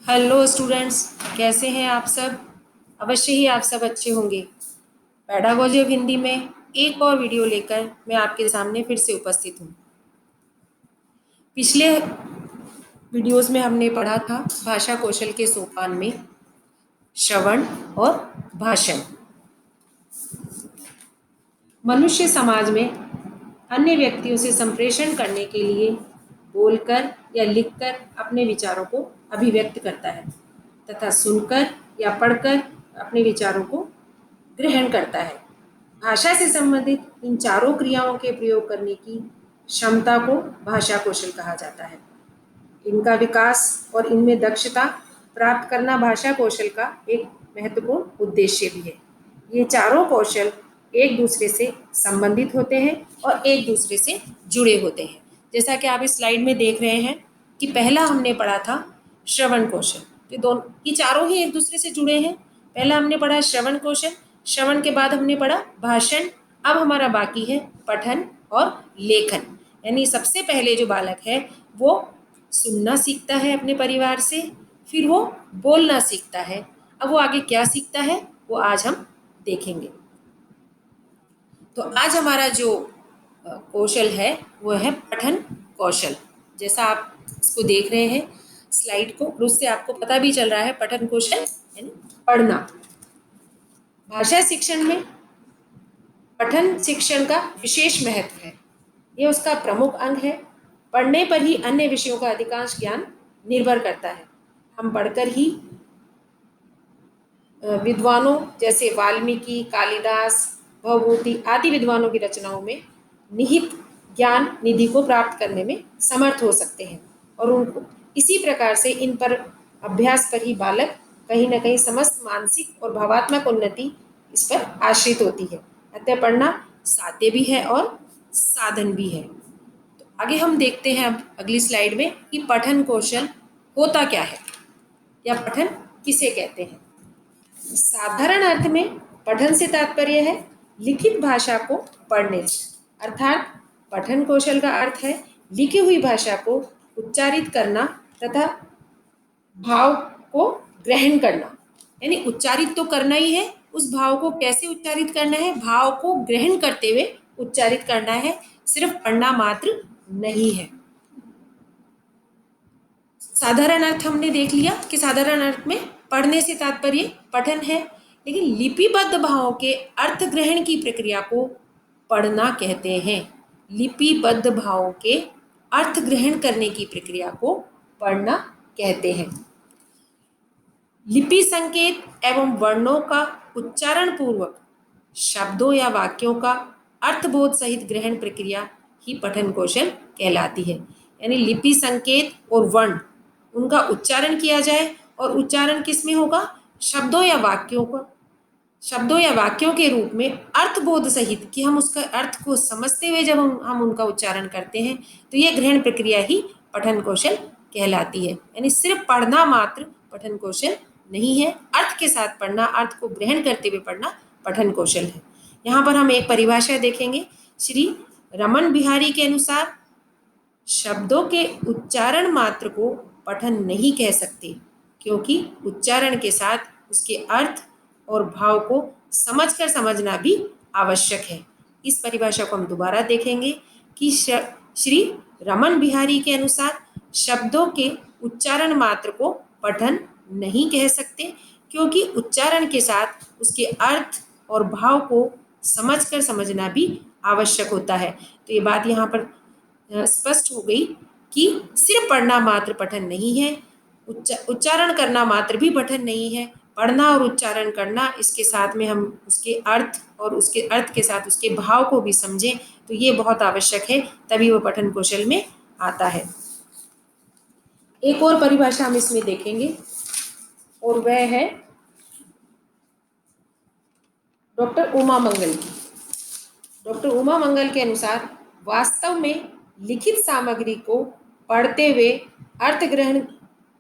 Hello students, कैसे हैं आप सब। अवश्य ही आप सब अच्छे होंगे। पेडागोजी ऑफ हिंदी में एक और वीडियो लेकर मैं आपके सामने फिर से उपस्थित हूँ। पिछले वीडियोस में हमने पढ़ा था भाषा कौशल के सोपान में श्रवण और भाषण। मनुष्य समाज में अन्य व्यक्तियों से संप्रेषण करने के लिए बोलकर या लिखकर अपने विचारों को अभिव्यक्त करता है तथा सुनकर या पढ़कर अपने विचारों को ग्रहण करता है। भाषा से संबंधित इन चारों क्रियाओं के प्रयोग करने की क्षमता को भाषा कौशल कहा जाता है। इनका विकास और इनमें दक्षता प्राप्त करना भाषा कौशल का एक महत्वपूर्ण उद्देश्य भी है। ये चारों कौशल एक दूसरे से संबंधित होते हैं और एक दूसरे से जुड़े होते हैं। जैसा कि आप इस स्लाइड में देख रहे हैं कि पहला हमने पढ़ा था श्रवण कौशल। ये चारों ही एक दूसरे से जुड़े हैं। पहला हमने पढ़ा श्रवण कौशल, श्रवण के बाद हमने पढ़ा भाषण। अब हमारा बाकी है पठन और लेखन। यानी सबसे पहले जो बालक है वो सुनना सीखता है अपने परिवार से, फिर वो बोलना सीखता है। अब वो आगे क्या सीखता है वो आज हम देखेंगे। तो आज हमारा जो कौशल है वो है पठन कौशल। जैसा आप इसको देख रहे हैं स्लाइड को, उससे आपको पता भी चल रहा है पठन कौशल यानी पढ़ना। भाषा शिक्षण में पठन शिक्षण का विशेष महत्व है। ये उसका प्रमुख अंग है। पढ़ने पर ही अन्य विषयों का अधिकांश ज्ञान निर्भर करता है। हम पढ़कर ही विद्वानों जैसे वाल्मीकि, कालिदास, भवभूति आदि विद्वानों की रचनाओं में निहित ज्ञान निधि को प्राप्त करने में समर्थ हो सकते हैं और उनको इसी प्रकार से इन पर अभ्यास पर ही बालक कहीं न कहीं समस्त मानसिक और भावात्मक उन्नति इस पर आश्रित होती है। अतः पढ़ना साध्य भी है और साधन भी है। तो आगे हम देखते हैं अब अगली स्लाइड में कि पठन कौशल होता क्या है या पठन किसे कहते हैं। साधारण अर्थ में पठन से तात्पर्य है लिखित भाषा को पढ़ने से, अर्थात पठन कौशल का अर्थ है लिखी हुई भाषा को उच्चारित करना तथा भाव को ग्रहण करना। यानी उच्चारित तो करना ही है, उस भाव को कैसे उच्चारित करना है, भाव को ग्रहण करते हुए उच्चारित करना है, सिर्फ पढ़ना मात्र नहीं है। साधारण अर्थ हमने देख लिया कि साधारण अर्थ में पढ़ने से तात्पर्य पठन है, लेकिन लिपिबद्ध भावों के अर्थ ग्रहण की प्रक्रिया को पढ़ना कहते हैं। लिपिबद्ध भावों के अर्थ ग्रहण करने की प्रक्रिया को पढ़ना कहते हैं। लिपि संकेत एवं वर्णों का उच्चारण पूर्वक शब्दों या वाक्यों का अर्थबोध सहित ग्रहण प्रक्रिया ही पठन कौशल कहलाती है। यानी लिपि संकेत और वर्ण उनका उच्चारण किया जाए और उच्चारण किस में होगा, शब्दों या वाक्यों के रूप में अर्थबोध सहित कि हम उसका अर्थ को समझते हुए जब हम उनका उच्चारण करते हैं तो ये ग्रहण प्रक्रिया ही पठन कौशल कहलाती है। यानी सिर्फ पढ़ना मात्र पठन कौशल नहीं है, अर्थ के साथ पढ़ना, अर्थ को ग्रहण करते हुए पढ़ना पठन कौशल है। यहाँ पर हम एक परिभाषा देखेंगे। श्री रमन बिहारी के अनुसार शब्दों के उच्चारण मात्र को पठन नहीं कह सकते, क्योंकि उच्चारण के साथ उसके अर्थ और भाव को समझकर समझना भी आवश्यक है। इस परिभाषा को हम दोबारा देखेंगे कि श्री रमन बिहारी के अनुसार शब्दों के उच्चारण मात्र को पठन नहीं कह सकते, क्योंकि उच्चारण के साथ उसके अर्थ और भाव को समझकर समझना भी आवश्यक होता है। तो ये बात यहाँ पर स्पष्ट हो गई कि सिर्फ पढ़ना मात्र पठन नहीं है, उच्चारण करना मात्र भी पठन नहीं है। पढ़ना और उच्चारण करना, इसके साथ में हम उसके अर्थ और उसके अर्थ के साथ उसके भाव को भी समझें, तो ये बहुत आवश्यक है, तभी वो पठन कौशल में आता है। एक और परिभाषा हम इसमें देखेंगे और वह है डॉक्टर उमा मंगल की। डॉक्टर उमा मंगल के अनुसार वास्तव में लिखित सामग्री को पढ़ते हुए अर्थ ग्रहण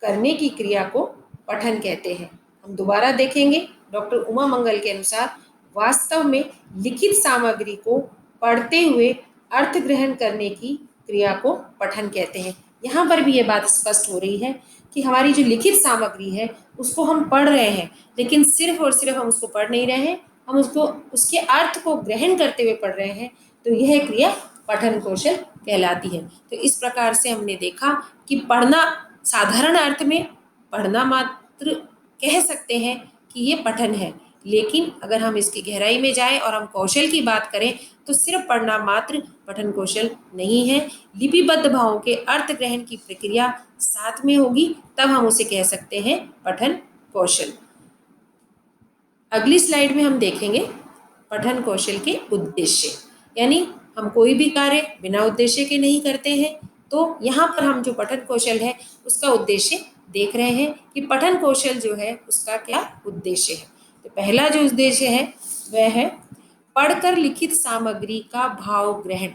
करने की क्रिया को पठन कहते हैं। हम दोबारा देखेंगे। डॉक्टर उमा मंगल के अनुसार वास्तव में लिखित सामग्री को पढ़ते हुए अर्थ ग्रहण करने की क्रिया को पठन कहते हैं। यहाँ पर भी ये बात स्पष्ट हो रही है कि हमारी जो लिखित सामग्री है उसको हम पढ़ रहे हैं, लेकिन सिर्फ और सिर्फ हम उसको पढ़ नहीं रहे हैं, हम उसको उसके अर्थ को ग्रहण करते हुए पढ़ रहे हैं, तो यह क्रिया पठन कौशल कहलाती है। तो इस प्रकार से हमने देखा कि पढ़ना साधारण अर्थ में पढ़ना मात्र कह सकते हैं कि ये पठन है, लेकिन अगर हम इसकी गहराई में जाएं और हम कौशल की बात करें तो सिर्फ पढ़ना मात्र पठन कौशल नहीं है। लिपिबद्ध भावों के अर्थ ग्रहण की प्रक्रिया साथ में होगी, तब हम उसे कह सकते हैं पठन कौशल। अगली स्लाइड में हम देखेंगे पठन कौशल के उद्देश्य, यानी हम कोई भी कार्य बिना उद्देश्य के नहीं करते हैं। तो यहाँ पर हम जो पठन कौशल है उसका उद्देश्य देख रहे हैं कि पठन कौशल जो है उसका क्या उद्देश्य है। तो पहला जो उद्देश्य है वह है पढ़कर लिखित सामग्री का भाव ग्रहण।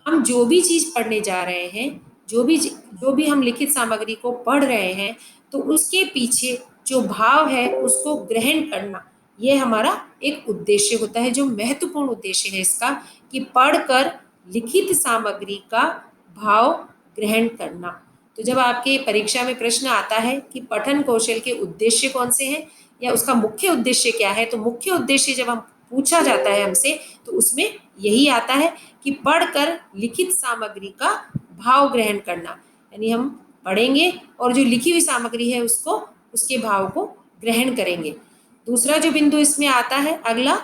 हम जो भी चीज़ पढ़ने जा रहे हैं, जो भी हम लिखित सामग्री को पढ़ रहे हैं, तो उसके पीछे जो भाव है उसको ग्रहण करना, ये हमारा एक उद्देश्य होता है, जो महत्वपूर्ण उद्देश्य है इसका, कि पढ़कर लिखित सामग्री का भाव ग्रहण करना। तो जब आपके परीक्षा में प्रश्न आता है कि पठन कौशल के उद्देश्य कौन से हैं या उसका मुख्य उद्देश्य क्या है, तो मुख्य उद्देश्य जब हम पूछा जाता है हमसे तो उसमें यही आता है कि पढ़कर लिखित सामग्री का भाव ग्रहण करना, यानी हम पढ़ेंगे और जो लिखी हुई सामग्री है उसको उसके भाव को ग्रहण करेंगे। दूसरा जो बिंदु इसमें आता है अगला,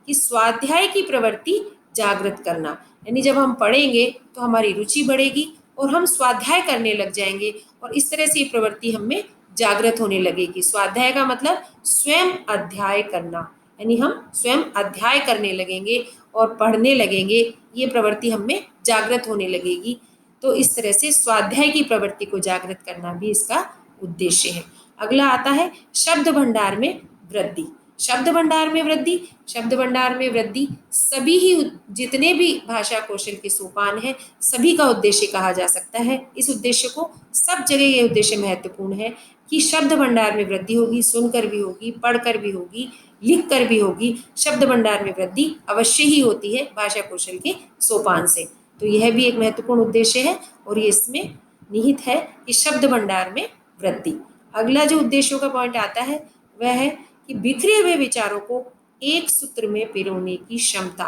कि स्वाध्याय की प्रवृत्ति जागृत करना, यानी जब हम पढ़ेंगे तो हमारी रुचि बढ़ेगी और हम स्वाध्याय करने लग जाएंगे और इस तरह से ये प्रवृत्ति हमें जागृत होने लगेगी। स्वाध्याय का मतलब स्वयं अध्याय करना, यानी हम स्वयं अध्याय करने लगेंगे और पढ़ने लगेंगे, ये प्रवृत्ति हमें जागृत होने लगेगी। तो इस तरह से स्वाध्याय की प्रवृत्ति को जागृत करना भी इसका उद्देश्य है। अगला आता है शब्द भंडार में वृद्धि। शब्द भंडार में वृद्धि, शब्द भंडार में वृद्धि सभी ही जितने भी भाषा कौशल के सोपान हैं सभी का उद्देश्य कहा जा सकता है। इस उद्देश्य को सब जगह ये उद्देश्य महत्वपूर्ण है कि शब्द भंडार में वृद्धि होगी, सुनकर भी होगी, पढ़कर भी होगी, लिख कर भी होगी। शब्द भंडार में वृद्धि अवश्य ही होती है भाषा कौशल के सोपान से। तो यह भी एक महत्वपूर्ण उद्देश्य है और ये इसमें निहित है कि शब्द भंडार में वृद्धि। अगला जो उद्देश्यों का पॉइंट आता है वह है कि बिखरे हुए विचारों को एक सूत्र में पिरोने की क्षमता।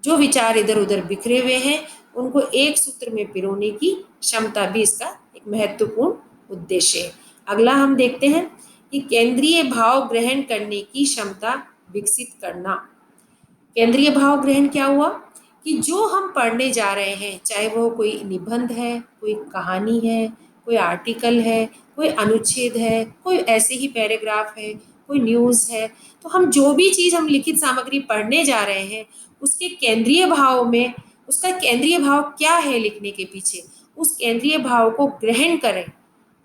जो विचार इधर उधर बिखरे हुए हैं उनको एक सूत्र में पिरोने की क्षमता भी इसका एक महत्वपूर्ण उद्देश्य है। अगला हम देखते हैं कि केंद्रीय भाव ग्रहण करने की क्षमता विकसित करना। केंद्रीय भाव ग्रहण क्या हुआ कि जो हम पढ़ने जा रहे हैं, चाहे वो कोई निबंध है, कोई कहानी है, कोई आर्टिकल है, कोई अनुच्छेद है, कोई ऐसे ही पैराग्राफ है, कोई न्यूज़ है, तो हम जो भी चीज़ हम लिखित सामग्री पढ़ने जा रहे हैं उसके केंद्रीय भाव में, उसका केंद्रीय भाव क्या है लिखने के पीछे, उस केंद्रीय भाव को ग्रहण करें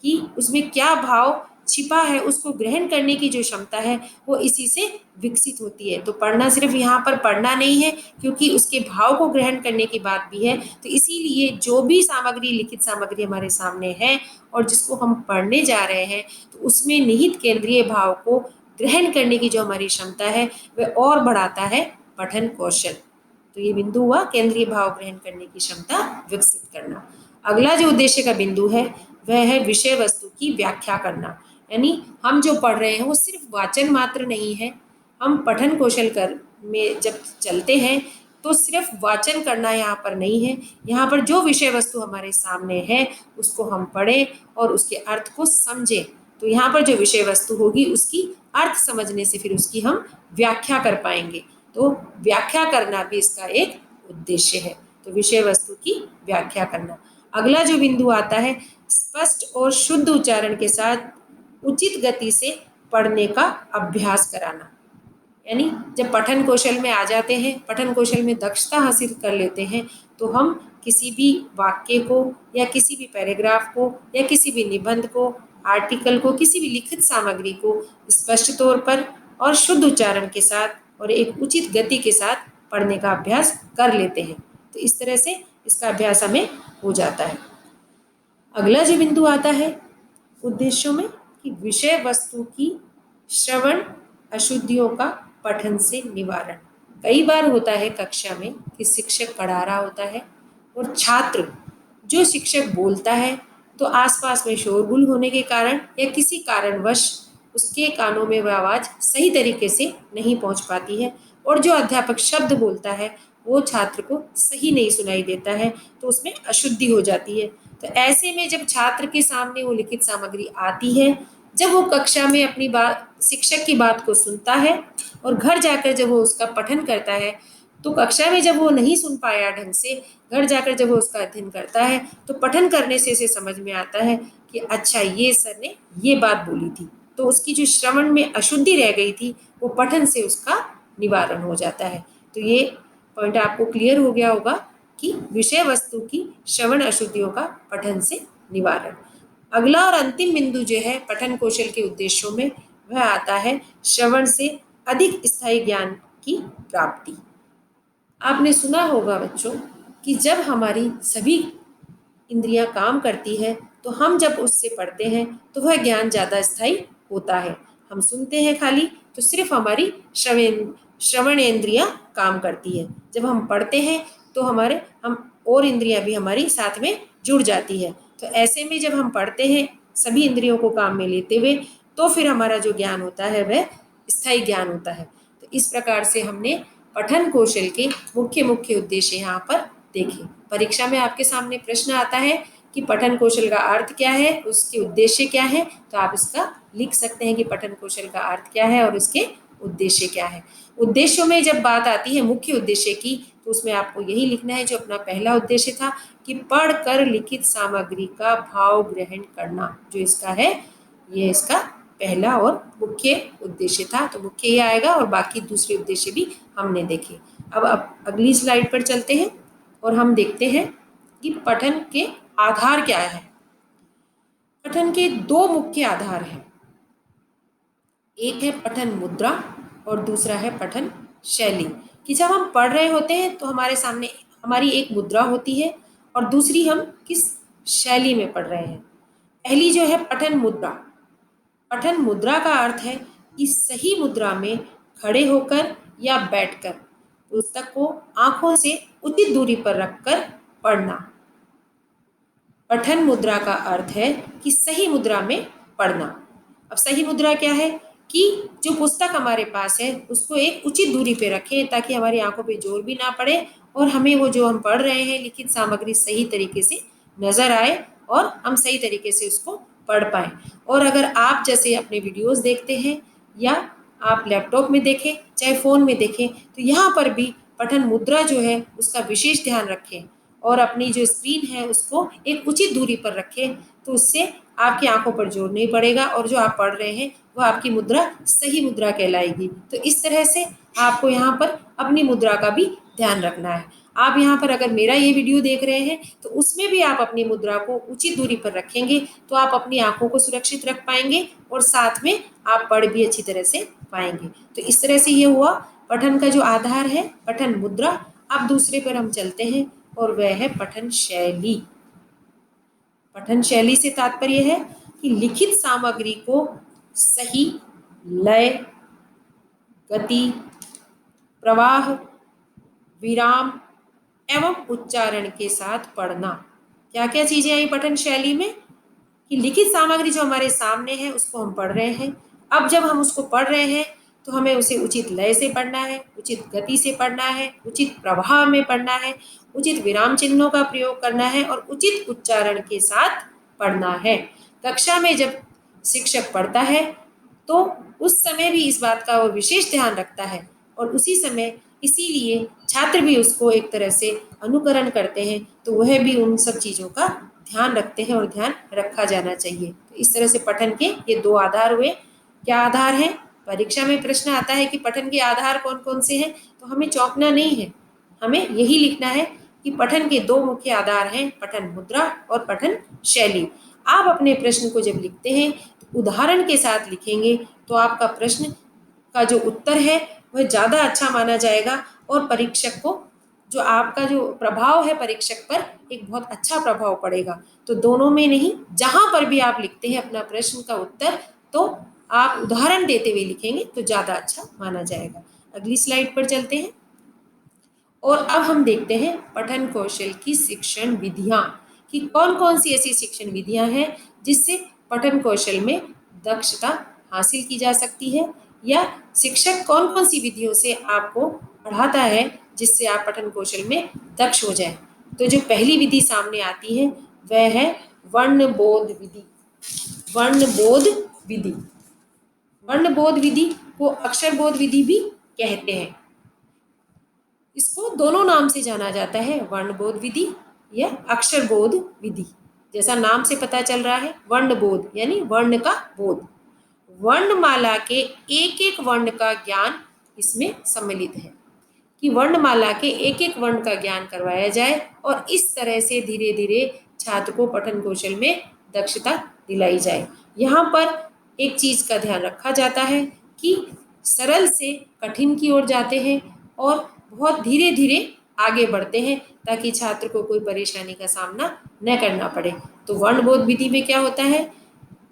कि उसमें क्या भाव छिपा है, उसको ग्रहण करने की जो क्षमता है वो इसी से विकसित होती है। तो पढ़ना सिर्फ यहाँ पर पढ़ना नहीं है, क्योंकि उसके भाव को ग्रहण करने की बात भी है। तो इसीलिए जो भी सामग्री लिखित सामग्री हमारे सामने है और जिसको हम पढ़ने जा रहे हैं तो उसमें निहित केंद्रीय भाव को ग्रहण करने की जो हमारी क्षमता है वह और बढ़ाता है पठन कौशल। तो ये बिंदु हुआ केंद्रीय भाव ग्रहण करने की क्षमता विकसित करना। अगला जो उद्देश्य का बिंदु है वह है विषय वस्तु की व्याख्या करना, यानी हम जो पढ़ रहे हैं वो सिर्फ वाचन मात्र नहीं है। हम पठन कौशल कर में जब चलते हैं तो सिर्फ वाचन करना यहाँ पर नहीं है, यहाँ पर जो विषय वस्तु हमारे सामने है उसको हम पढ़ें और उसके अर्थ को समझें। तो यहाँ पर जो विषय वस्तु होगी उसकी अर्थ समझने से फिर उसकी हम व्याख्या कर पाएंगे। तो व्याख्या करना भी इसका एक उद्देश्य है। तो विषय वस्तु की व्याख्या करना। अगला जो बिंदु आता है स्पष्ट और शुद्ध उच्चारण के साथ उचित गति से पढ़ने का अभ्यास कराना, यानी जब पठन कौशल में आ जाते हैं, पठन कौशल में दक्षता हासिल कर लेते हैं, तो हम किसी भी वाक्य को या किसी भी पैराग्राफ को या किसी भी निबंध को, आर्टिकल को, किसी भी लिखित सामग्री को स्पष्ट तौर पर और शुद्ध उच्चारण के साथ और एक उचित गति के साथ पढ़ने का अभ्यास कर लेते हैं। तो इस तरह से इसका अभ्यास हमें हो जाता है। अगला जो बिंदु आता है उद्देश्यों में कि विषय वस्तु की श्रवण अशुद्धियों का पठन से निवारण। कई बार होता है कक्षा में कि शिक्षक पढ़ा रहा होता है और छात्र जो शिक्षक बोलता है तो आसपास में शोरगुल होने के कारण या किसी कारणवश उसके कानों में वह आवाज़ सही तरीके से नहीं पहुंच पाती है, और जो अध्यापक शब्द बोलता है वो छात्र को सही नहीं सुनाई देता है, तो उसमें अशुद्धि हो जाती है। तो ऐसे में जब छात्र के सामने वो लिखित सामग्री आती है, जब वो कक्षा में अपनी बात, शिक्षक की बात को सुनता है और घर जाकर जब वो उसका पठन करता है, तो कक्षा में जब वो नहीं सुन पाया ढंग से, घर जाकर जब वो उसका अध्ययन करता है तो पठन करने से इसे समझ में आता है कि अच्छा ये सर ने ये बात बोली थी। तो उसकी जो श्रवण में अशुद्धि रह गई थी वो पठन से उसका निवारण हो जाता है। तो ये पॉइंट आपको क्लियर हो गया होगा कि विषय वस्तु की श्रवण अशुद्धियों का पठन से निवारण। अगला और अंतिम बिंदु जो है पठन कौशल के उद्देश्यों में, वह आता है श्रवण से अधिक स्थायी ज्ञान की प्राप्ति। आपने सुना होगा बच्चों कि जब हमारी सभी इंद्रियां काम करती है तो हम जब उससे पढ़ते हैं तो वह ज्ञान ज़्यादा स्थायी होता है। हम सुनते हैं खाली तो सिर्फ हमारी श्रवण इंद्रियां काम करती है। जब हम पढ़ते हैं तो हमारे हम और इंद्रियां भी हमारी साथ में जुड़ जाती है। तो ऐसे में जब हम पढ़ते हैं सभी इंद्रियों को काम में लेते हुए, तो फिर हमारा जो ज्ञान होता है वह स्थायी ज्ञान होता है। तो इस प्रकार से हमने पठन कौशल के मुख्य मुख्य उद्देश्य यहाँ पर देखे। परीक्षा में आपके सामने प्रश्न आता है कि पठन कौशल का अर्थ क्या है, उसके उद्देश्य क्या है, तो आप इसका लिख सकते हैं कि पठन कौशल का अर्थ क्या है और उसके उद्देश्य क्या है। उद्देश्यों में जब बात आती है मुख्य उद्देश्य की, तो उसमें आपको यही लिखना है जो अपना पहला उद्देश्य था कि पढ़कर लिखित सामग्री का भाव ग्रहण करना, जो इसका है ये इसका पहला और मुख्य उद्देश्य था। तो मुख्य ये आएगा और बाकी दूसरे उद्देश्य भी हमने देखे। अब अगली स्लाइड पर चलते हैं और हम देखते हैं कि पठन के आधार क्या है। पठन के दो मुख्य आधार हैं, एक है पठन मुद्रा और दूसरा है पठन शैली। कि जब हम पढ़ रहे होते हैं तो हमारे सामने हमारी एक मुद्रा होती है और दूसरी हम किस शैली में पढ़ रहे हैं। पहली जो है पठन मुद्रा। पठन मुद्रा का अर्थ है कि सही मुद्रा में खड़े होकर या बैठकर पुस्तक को आंखों से उचित दूरी पर रखकर पढ़ना। पठन मुद्रा का अर्थ है कि सही मुद्रा में पढ़ना। अब सही मुद्रा क्या है कि जो पुस्तक हमारे पास है उसको एक उचित दूरी पे रखें ताकि हमारी आंखों पे जोर भी ना पड़े और हमें वो जो हम पढ़ रहे हैं लिखित सामग्री सही तरीके से नजर आए और हम सही तरीके से उसको पढ़ पाएं। और अगर आप जैसे अपने वीडियोस देखते हैं या आप लैपटॉप में देखें चाहे फ़ोन में देखें, तो यहाँ पर भी पठन मुद्रा जो है उसका विशेष ध्यान रखें और अपनी जो स्क्रीन है उसको एक उचित दूरी पर रखें, तो उससे आपकी आंखों पर जोर नहीं पड़ेगा और जो आप पढ़ रहे हैं वो आपकी मुद्रा सही मुद्रा कहलाएगी। तो इस तरह से आपको यहाँ पर अपनी मुद्रा का भी ध्यान रखना है। आप यहाँ पर अगर मेरा ये वीडियो देख रहे हैं तो उसमें भी आप अपनी मुद्रा को उचित दूरी पर रखेंगे तो आप अपनी आंखों को सुरक्षित रख पाएंगे और साथ में आप पढ़ भी अच्छी तरह से पाएंगे। तो इस तरह से ये हुआ पठन का जो आधार है पठन मुद्रा। अब दूसरे पर हम चलते हैं और वह है पठन शैली। पठन शैली से तात्पर्य है कि लिखित सामग्री को सही लय, गति, प्रवाह, विराम एवं उच्चारण के साथ पढ़ना। क्या क्या चीजें आई पठन शैली में कि लिखित सामग्री जो हमारे सामने है उसको हम पढ़ रहे हैं। अब जब हम उसको पढ़ रहे हैं तो हमें उसे उचित लय से पढ़ना है, उचित गति से पढ़ना है, उचित प्रभाव में पढ़ना है, उचित विराम चिन्हों का प्रयोग करना है और उचित उच्चारण के साथ पढ़ना है। कक्षा में जब शिक्षक पढ़ता है तो उस समय भी इस बात का वो विशेष ध्यान रखता है और उसी समय इसीलिए छात्र भी उसको एक तरह से अनुकरण करते हैं, तो वह भी उन सब चीज़ों का ध्यान रखते हैं और ध्यान रखा जाना चाहिए। तो इस तरह से पठन के ये दो आधार हुए। क्या आधार हैं? परीक्षा में प्रश्न आता है कि पठन के आधार कौन कौन से हैं, तो हमें चौंकना नहीं है, हमें यही लिखना है कि पठन के दो मुख्य आधार हैं पठन मुद्रा और पठन शैली। आप अपने प्रश्न को जब लिखते हैं तो उदाहरण के साथ लिखेंगे तो आपका प्रश्न का जो उत्तर है वह ज़्यादा अच्छा माना जाएगा और परीक्षक को जो आपका जो प्रभाव है परीक्षक पर एक बहुत अच्छा प्रभाव पड़ेगा। तो दोनों में नहीं, जहाँ पर भी आप लिखते हैं अपना प्रश्न का उत्तर तो आप उदाहरण देते हुए लिखेंगे तो ज़्यादा अच्छा माना जाएगा। अगली स्लाइड पर चलते हैं और अब हम देखते हैं पठन कौशल की शिक्षण विधियाँ कि कौन कौन सी ऐसी शिक्षण विधियां हैं जिससे पठन कौशल में दक्षता हासिल की जा सकती है, या शिक्षक कौन कौन सी विधियों से आपको पढ़ाता है जिससे आप पठन कौशल में दक्ष हो जाए। तो जो पहली विधि सामने आती है वह है वर्णबोध विधि। वर्णबोध विधि, वर्णबोध विधि को अक्षरबोध विधि भी कहते हैं। इसको दोनों नाम से जाना जाता है, वर्णबोध विधि या अक्षरबोध विधि। जैसा नाम से पता चल रहा है, वर्णबोध यानी वर्ण का बोध। वर्णमाला के एक एक वर्ण का ज्ञान इसमें सम्मिलित है कि वर्णमाला के एक एक वर्ण का ज्ञान करवाया जाए और इस तरह से धीरे धीरे छात्र को पठन कौशल में दक्षता दिलाई जाए। यहाँ पर एक चीज का ध्यान रखा जाता है कि सरल से कठिन की ओर जाते हैं और बहुत धीरे धीरे आगे बढ़ते हैं ताकि छात्र को कोई परेशानी का सामना न करना पड़े। तो वर्णबोध विधि में क्या होता है,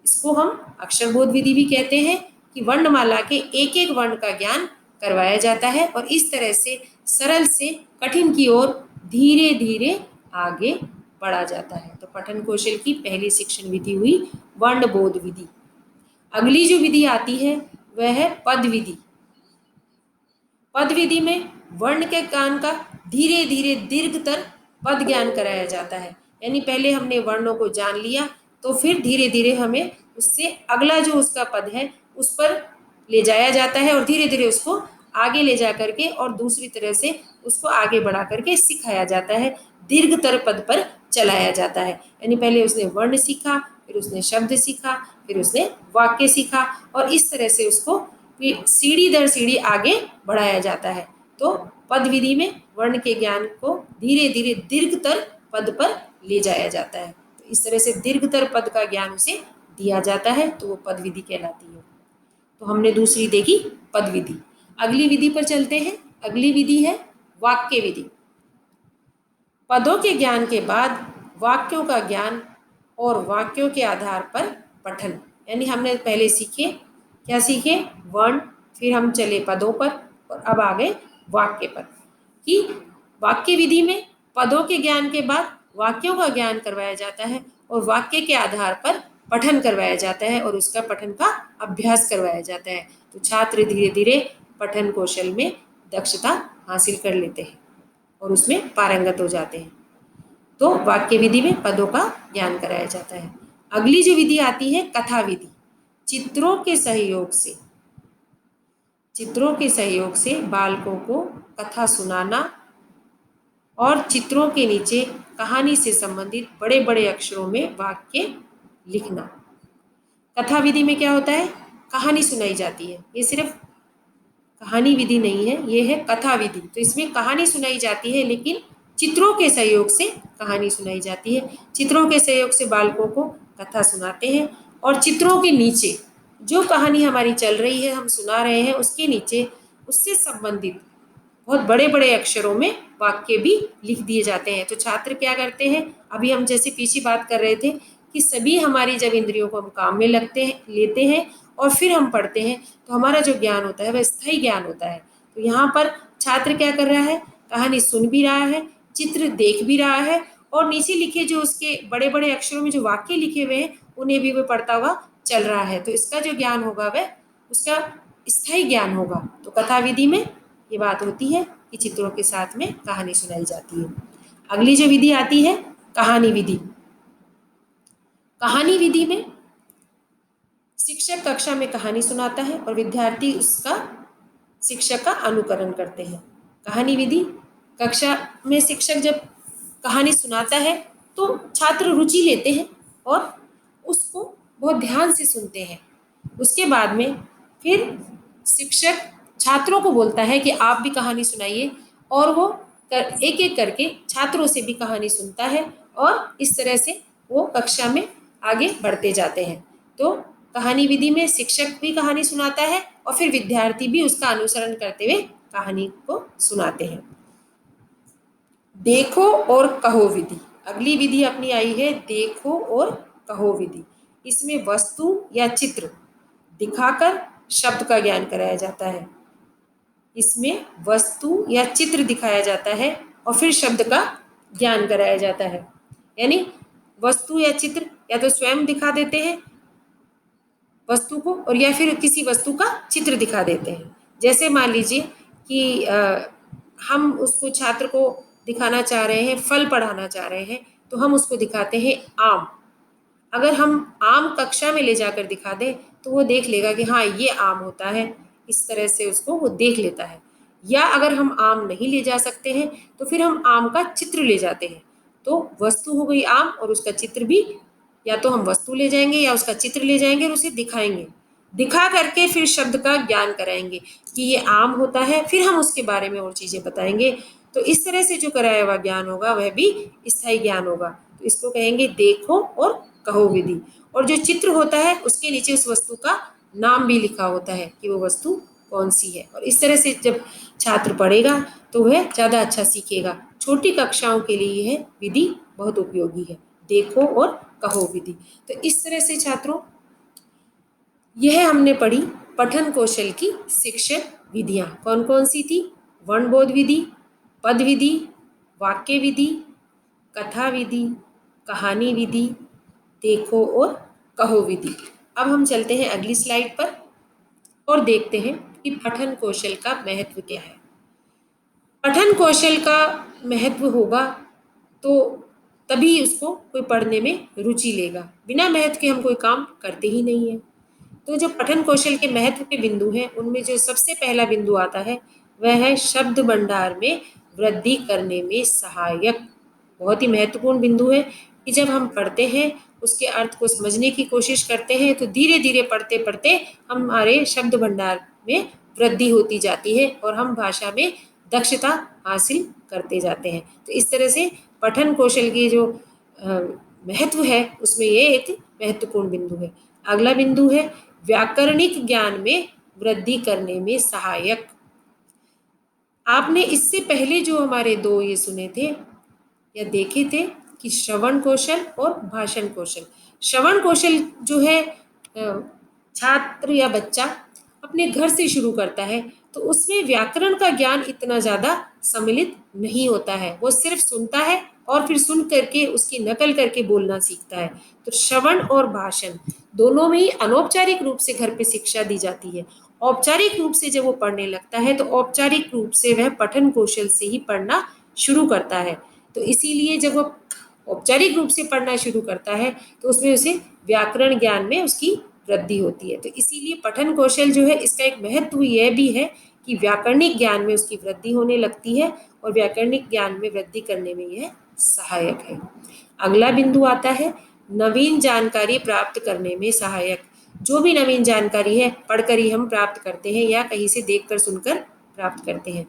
इसको हम अक्षरबोध विधि भी कहते हैं कि वर्णमाला के एक एक वर्ण का ज्ञान करवाया जाता है और इस तरह से सरल से कठिन की ओर धीरे धीरे आगे बढ़ा जाता है। तो पठन कौशल की पहली शिक्षण विधि हुई वर्णबोध विधि। अगली जो विधि आती है वह है पद विधि। पद विधि में वर्ण के ज्ञान का धीरे धीरे दीर्घतर पद ज्ञान कराया जाता है। यानी पहले हमने वर्णों को जान लिया तो फिर धीरे धीरे हमें उससे अगला जो उसका पद है उस पर ले जाया जाता है और धीरे धीरे उसको आगे ले जा करके और दूसरी तरह से उसको आगे बढ़ा करके सिखाया जाता है, दीर्घतर पद पर चलाया जाता है। यानी पहले उसने वर्ण सीखा, फिर उसने शब्द सीखा, फिर उसने वाक्य सीखा और इस तरह से उसको सीढ़ी दर सीढ़ी आगे बढ़ाया जाता है। तो पद विधि में वर्ण के ज्ञान को धीरे धीरे दीर्घतर पद पर ले जाया जाता है। तो इस तरह से दीर्घतर पद का ज्ञान उसे दिया जाता है तो वो पद विधि कहलाती है। तो हमने दूसरी देखी पद विधि। अगली विधि पर चलते हैं। अगली विधि है वाक्य विधि। पदों के ज्ञान के बाद वाक्यों का ज्ञान और वाक्यों के आधार पर पठन। यानी हमने पहले सीखे, क्या सीखे, वर्ण, फिर हम चले पदों पर और अब आ गए वाक्य पर। कि वाक्य विधि में पदों के ज्ञान के बाद वाक्यों का ज्ञान करवाया जाता है और वाक्य के आधार पर पठन करवाया जाता है और उसका पठन का अभ्यास करवाया जाता है। तो छात्र धीरे धीरे पठन कौशल में दक्षता हासिल कर लेते हैं और उसमें पारंगत हो जाते हैं। तो वाक्य विधि में पदों का ज्ञान कराया जाता है। अगली जो विधि आती है कथा विधि। चित्रों के सहयोग से, चित्रों के सहयोग से बालकों को कथा सुनाना और चित्रों के नीचे कहानी से संबंधित बड़े बड़े अक्षरों में वाक्य लिखना। कथा विधि में क्या होता है, कहानी सुनाई जाती है। ये सिर्फ कहानी विधि नहीं है, ये है कथा विधि। तो इसमें कहानी सुनाई जाती है लेकिन चित्रों के सहयोग से कहानी सुनाई जाती है। चित्रों के सहयोग से बालकों को कथा सुनाते हैं और चित्रों के नीचे जो कहानी हमारी चल रही है, हम सुना रहे हैं, उसके नीचे उससे संबंधित बहुत बड़े बड़े अक्षरों में वाक्य भी लिख दिए जाते हैं। तो छात्र क्या करते हैं, अभी हम जैसे पीछे बात कर रहे थे कि सभी हमारी जब इंद्रियों को हम काम में लगते हैं, लेते हैं और फिर हम पढ़ते हैं तो हमारा जो ज्ञान होता है वह स्थायी ज्ञान होता है। तो यहाँ पर छात्र क्या कर रहा है, कहानी सुन भी रहा है, चित्र देख भी रहा है और नीचे लिखे जो उसके बड़े बड़े अक्षरों में जो वाक्य लिखे हुए हैं उन्हें भी वह पढ़ता हुआ चल रहा है। तो इसका जो ज्ञान होगा वह उसका स्थायी ज्ञान होगा। तो कथा विधि में ये बात होती है कि चित्रों के साथ में कहानी सुनाई जाती है। अगली जो विधि आती है कहानी विधि। कहानी विधि में शिक्षक कक्षा में कहानी सुनाता है और विद्यार्थी उसका शिक्षक का अनुकरण करते हैं। कहानी विधि, कक्षा में शिक्षक जब कहानी सुनाता है तो छात्र रुचि लेते हैं और उसको बहुत ध्यान से सुनते हैं। उसके बाद में फिर शिक्षक छात्रों को बोलता है कि आप भी कहानी सुनाइए और वो एक एक करके छात्रों से भी कहानी सुनता है और इस तरह से वो कक्षा में आगे बढ़ते जाते हैं। तो कहानी विधि में शिक्षक भी कहानी सुनाता है और फिर विद्यार्थी भी उसका अनुसरण करते हुए कहानी को सुनाते हैं। देखो और कहो विधि। अगली विधि अपनी आई है देखो और कहो विधि। इसमें वस्तु या चित्र दिखाकर शब्द का ज्ञान कराया जाता है। इसमें वस्तु या चित्र दिखाया जाता है और फिर शब्द का ज्ञान कराया जाता है। यानी वस्तु या चित्र या तो स्वयं दिखा देते हैं वस्तु को, और या फिर किसी वस्तु का चित्र दिखा देते हैं। जैसे मान लीजिए कि हम उसको छात्र को दिखाना चाह रहे हैं, फल पढ़ाना चाह रहे हैं, तो हम उसको दिखाते हैं आम। अगर हम आम कक्षा में ले जाकर दिखा दें तो वो देख लेगा कि हाँ ये आम होता है, इस तरह से उसको वो देख लेता है। या अगर हम आम नहीं ले जा सकते हैं तो फिर हम आम का चित्र ले जाते हैं। तो वस्तु हो गई आम और उसका चित्र भी, या तो हम वस्तु ले जाएंगे या उसका चित्र ले जाएंगे और उसे दिखाएंगे, दिखा करके फिर शब्द का ज्ञान कराएंगे कि ये आम होता है, फिर हम उसके बारे में और चीज़ें बताएंगे। तो इस तरह से जो कराया हुआ ज्ञान होगा वह भी स्थायी ज्ञान होगा। तो इसको कहेंगे देखो और कहो विधि। और जो चित्र होता है उसके नीचे उस वस्तु का नाम भी लिखा होता है कि वो वस्तु कौन सी है। और इस तरह से जब छात्र पढ़ेगा तो वह ज़्यादा अच्छा सीखेगा। छोटी कक्षाओं के लिए यह विधि बहुत उपयोगी है, देखो और कहो विधि। तो इस तरह से छात्रों यह हमने पढ़ी पठन कौशल की शिक्षण विधियाँ। कौन कौन सी थी? वर्णबोध विधि, पद विधि, वाक्य विधि, कथा विधि, कहानी विधि, देखो और कहो विधि। अब हम चलते हैं अगली स्लाइड पर और देखते हैं कि पठन कौशल का महत्व क्या है। पठन कौशल का महत्व होगा तो तभी उसको कोई पढ़ने में रुचि लेगा। बिना महत्व के हम कोई काम करते ही नहीं है। तो जो पठन कौशल के महत्व के बिंदु हैं उनमें जो सबसे पहला बिंदु आता है वह है शब्द भंडार में वृद्धि करने में सहायक। बहुत ही महत्वपूर्ण बिंदु है कि जब हम पढ़ते हैं उसके अर्थ को समझने की कोशिश करते हैं तो धीरे धीरे पढ़ते पढ़ते हमारे शब्द भंडार में वृद्धि होती जाती है और हम भाषा में दक्षता हासिल करते जाते हैं। तो इस तरह से पठन कौशल की जो महत्व है उसमें ये एक महत्वपूर्ण बिंदु है। अगला बिंदु है व्याकरणिक ज्ञान में वृद्धि करने में सहायक। आपने इससे पहले जो हमारे दो ये सुने थे या देखे थे कि श्रवण कौशल और भाषण कौशल। श्रवण कौशल जो है छात्र या बच्चा अपने घर से शुरू करता है तो उसमें व्याकरण का ज्ञान इतना ज़्यादा सम्मिलित नहीं होता है। वो सिर्फ सुनता है और फिर सुन करके उसकी नकल करके बोलना सीखता है। तो श्रवण और भाषण दोनों में ही अनौपचारिक रूप से घर पे शिक्षा दी जाती है। औपचारिक रूप से जब वो पढ़ने लगता है तो औपचारिक रूप से वह पठन कौशल से ही पढ़ना शुरू करता है। तो इसीलिए जब वो औपचारिक रूप से पढ़ना शुरू करता है तो उसमें उसे व्याकरण ज्ञान में उसकी वृद्धि होती है। तो इसीलिए पठन कौशल जो है इसका एक महत्व यह भी है कि व्याकरणिक ज्ञान में उसकी वृद्धि होने लगती है और व्याकरणिक ज्ञान में वृद्धि करने में यह सहायक है। अगला बिंदु आता है नवीन जानकारी प्राप्त करने में सहायक। जो भी नवीन जानकारी है पढ़कर ही हम प्राप्त करते हैं या कहीं से देखकर सुनकर प्राप्त करते हैं।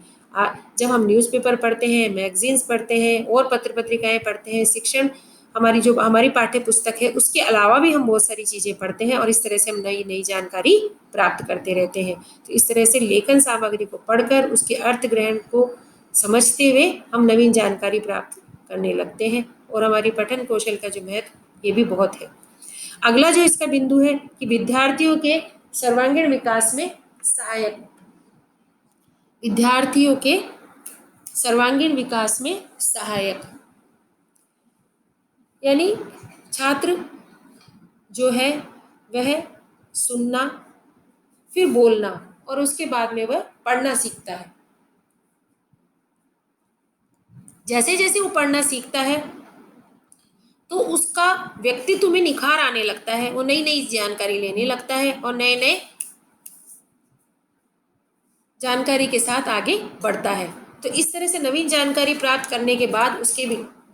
जब हम न्यूज़पेपर पढ़ते हैं, मैगजीन्स पढ़ते हैं और पत्र पत्रिकाएं पढ़ते हैं, शिक्षण हमारी जो हमारी पाठ्य पुस्तक है उसके अलावा भी हम बहुत सारी चीज़ें पढ़ते हैं और इस तरह से हम नई नई जानकारी प्राप्त करते रहते हैं। तो इस तरह से लेखन सामग्री को पढ़कर उसके अर्थ ग्रहण को समझते हुए हम नवीन जानकारी प्राप्त करने लगते हैं और हमारी पठन कौशल का जो महत्व ये भी बहुत है। अगला जो इसका बिंदु है कि विद्यार्थियों के सर्वांगीण विकास में सहायक। विद्यार्थियों के सर्वांगीण विकास में सहायक यानी छात्र जो है वह सुनना फिर बोलना और उसके बाद में वह पढ़ना सीखता है। जैसे जैसे वो पढ़ना सीखता है तो उसका व्यक्तित्व में निखार आने लगता है, वो नई नई जानकारी लेने लगता है और नए नए जानकारी के साथ आगे बढ़ता है। तो इस तरह से नवीन जानकारी प्राप्त करने के बाद उसके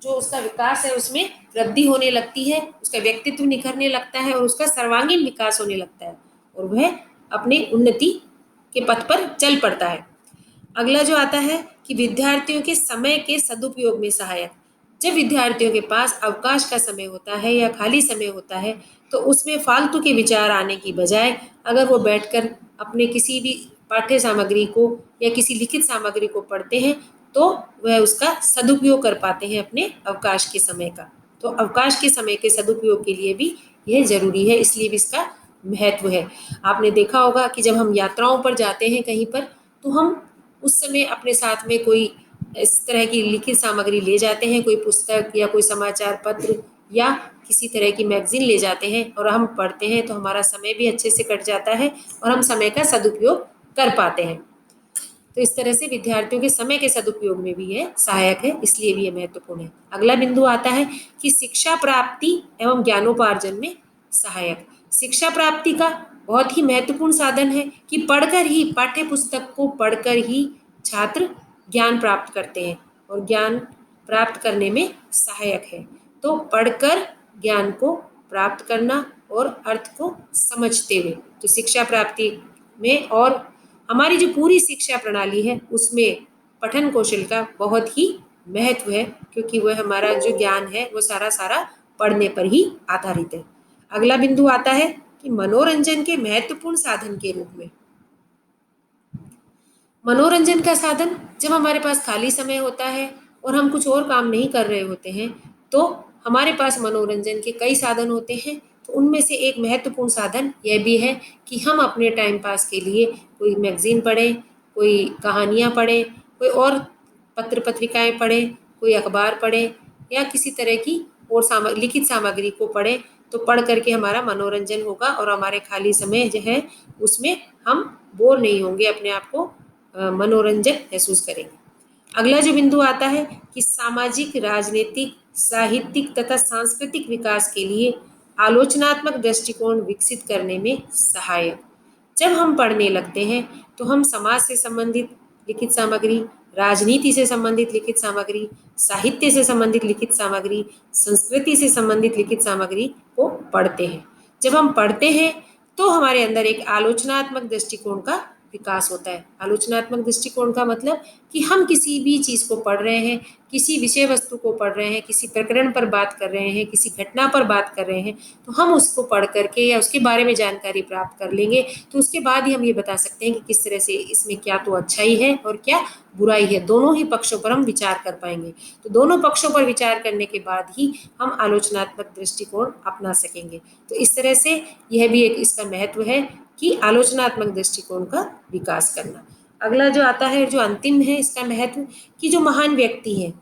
जो उसका विकास है उसमें वृद्धि होने लगती है, उसका व्यक्तित्व निखरने लगता है और उसका सर्वांगीण विकास होने लगता है और वह अपनी उन्नति के पथ पर चल पड़ता है। अगला जो आता है कि विद्यार्थियों के समय के सदुपयोग में सहायक। जब विद्यार्थियों के पास अवकाश का समय होता है या खाली समय होता है तो उसमें फालतू के विचार आने की बजाय अगर वो बैठकर अपने किसी भी पाठ्य सामग्री को या किसी लिखित सामग्री को पढ़ते हैं तो वह उसका सदुपयोग कर पाते हैं अपने अवकाश के समय का। तो अवकाश के समय के सदुपयोग के लिए भी यह जरूरी है, इसलिए भी इसका महत्व है। आपने देखा होगा कि जब हम यात्राओं पर जाते हैं कहीं पर तो हम उस समय अपने साथ में कोई इस तरह की लिखित सामग्री ले जाते हैं, कोई पुस्तक या कोई समाचार पत्र या किसी तरह की मैगजीन ले जाते हैं और हम पढ़ते हैं तो हमारा समय भी अच्छे से कट जाता है और हम समय का सदुपयोग कर पाते हैं। तो इस तरह से विद्यार्थियों के समय के सदुपयोग में भी ये सहायक है, इसलिए भी ये महत्वपूर्ण है। अगला बिंदु आता है कि शिक्षा प्राप्ति एवं ज्ञानोपार्जन में सहायक। शिक्षा प्राप्ति का बहुत ही महत्वपूर्ण साधन है कि पढ़कर ही, पाठ्य पुस्तक को पढ़कर ही छात्र ज्ञान प्राप्त करते हैं और ज्ञान प्राप्त करने में सहायक है। तो पढ़कर ज्ञान को प्राप्त करना और अर्थ को समझते हुए, तो शिक्षा प्राप्ति में और हमारी जो पूरी शिक्षा प्रणाली है उसमें पठन कौशल का बहुत ही महत्व है, क्योंकि वह हमारा जो ज्ञान है वो सारा सारा पढ़ने पर ही आधारित है। अगला बिंदु आता है कि मनोरंजन के महत्वपूर्ण साधन के रूप में। मनोरंजन का साधन, जब हमारे पास खाली समय होता है और हम कुछ और काम नहीं कर रहे होते हैं तो हमारे पास मनोरंजन के कई साधन होते हैं। तो उनमें से एक महत्वपूर्ण साधन यह भी है कि हम अपने टाइम पास के लिए कोई मैगजीन पढ़ें, कोई कहानियाँ पढ़ें, कोई और पत्र पत्रिकाएं पढ़ें, कोई अखबार पढ़ें या किसी तरह की और लिखित सामग्री को पढ़ें। तो पढ़ करके हमारा मनोरंजन होगा और हमारे खाली समय जो है उसमें हम बोर नहीं होंगे, अपने आप को मनोरंजन महसूस करेंगे। अगला जो बिंदु आता है कि सामाजिक, राजनीतिक, साहित्यिक तथा सांस्कृतिक विकास के लिए आलोचनात्मक दृष्टिकोण विकसित करने में सहायक। जब हम पढ़ने लगते हैं तो हम समाज से संबंधित लिखित सामग्री, राजनीति से संबंधित लिखित सामग्री, साहित्य से संबंधित लिखित सामग्री, संस्कृति से संबंधित लिखित सामग्री को पढ़ते हैं। जब हम पढ़ते हैं तो हमारे अंदर एक आलोचनात्मक दृष्टिकोण का विकास होता है। आलोचनात्मक दृष्टिकोण का मतलब कि हम किसी भी चीज़ को पढ़ रहे हैं, किसी विषय वस्तु को पढ़ रहे हैं, किसी प्रकरण पर बात कर रहे हैं, किसी घटना पर बात कर रहे हैं, तो हम उसको पढ़ करके या उसके बारे में जानकारी प्राप्त कर लेंगे तो उसके बाद ही हम ये बता सकते हैं कि किस तरह से इसमें क्या तो अच्छाई है और क्या बुराई है। दोनों ही पक्षों पर हम विचार कर पाएंगे। तो दोनों पक्षों पर विचार करने के बाद ही हम आलोचनात्मक दृष्टिकोण अपना सकेंगे। तो इस तरह से यह भी एक इसका महत्व है कि आलोचनात्मक दृष्टिकोण का विकास करना। अगला जो आता है, जो अंतिम है इसका महत्व, कि जो महान व्यक्ति हैं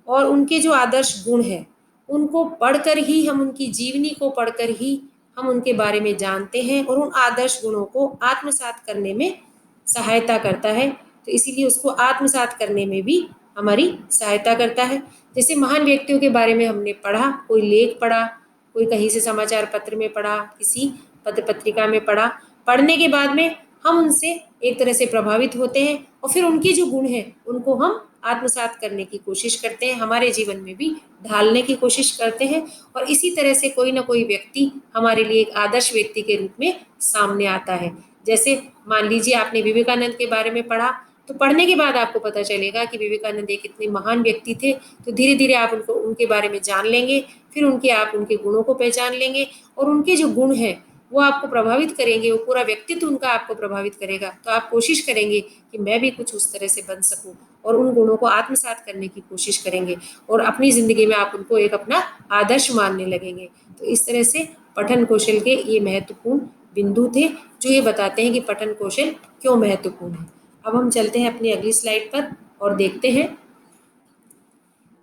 और उनके जो आदर्श गुण हैं उनको पढ़कर ही, हम उनकी जीवनी को पढ़कर ही हम उनके बारे में जानते हैं और उन आदर्श गुणों को आत्मसात करने में सहायता करता है। तो इसीलिए उसको आत्मसात करने में भी हमारी सहायता करता है। जैसे महान व्यक्तियों के बारे में हमने पढ़ा, कोई लेख पढ़ा, कोई कहीं से समाचार पत्र में पढ़ा, किसी पत्र पत्रिका में पढ़ा, पढ़ने के बाद में हम उनसे एक तरह से प्रभावित होते हैं और फिर उनके जो गुण हैं उनको हम आत्मसात करने की कोशिश करते हैं, हमारे जीवन में भी ढालने की कोशिश करते हैं। और इसी तरह से कोई ना कोई व्यक्ति हमारे लिए एक आदर्श व्यक्ति के रूप में सामने आता है। जैसे मान लीजिए आपने विवेकानंद के बारे में पढ़ा, तो पढ़ने के बाद आपको पता चलेगा कि विवेकानंद एक इतने महान व्यक्ति थे। तो धीरे धीरे आप उनको, उनके बारे में जान लेंगे, फिर आप उनके गुणों को पहचान लेंगे और उनके जो गुण हैं वो आपको प्रभावित करेंगे, वो पूरा व्यक्तित्व उनका आपको प्रभावित करेगा। तो आप कोशिश करेंगे कि मैं भी कुछ उस तरह से बन सकूं और उन गुणों को आत्मसात करने की कोशिश करेंगे और अपनी ज़िंदगी में आप उनको एक अपना आदर्श मानने लगेंगे। तो इस तरह से पठन कौशल के ये महत्वपूर्ण बिंदु थे जो ये बताते हैं कि पठन कौशल क्यों महत्वपूर्ण है। अब हम चलते हैं अपनी अगली स्लाइड पर और देखते हैं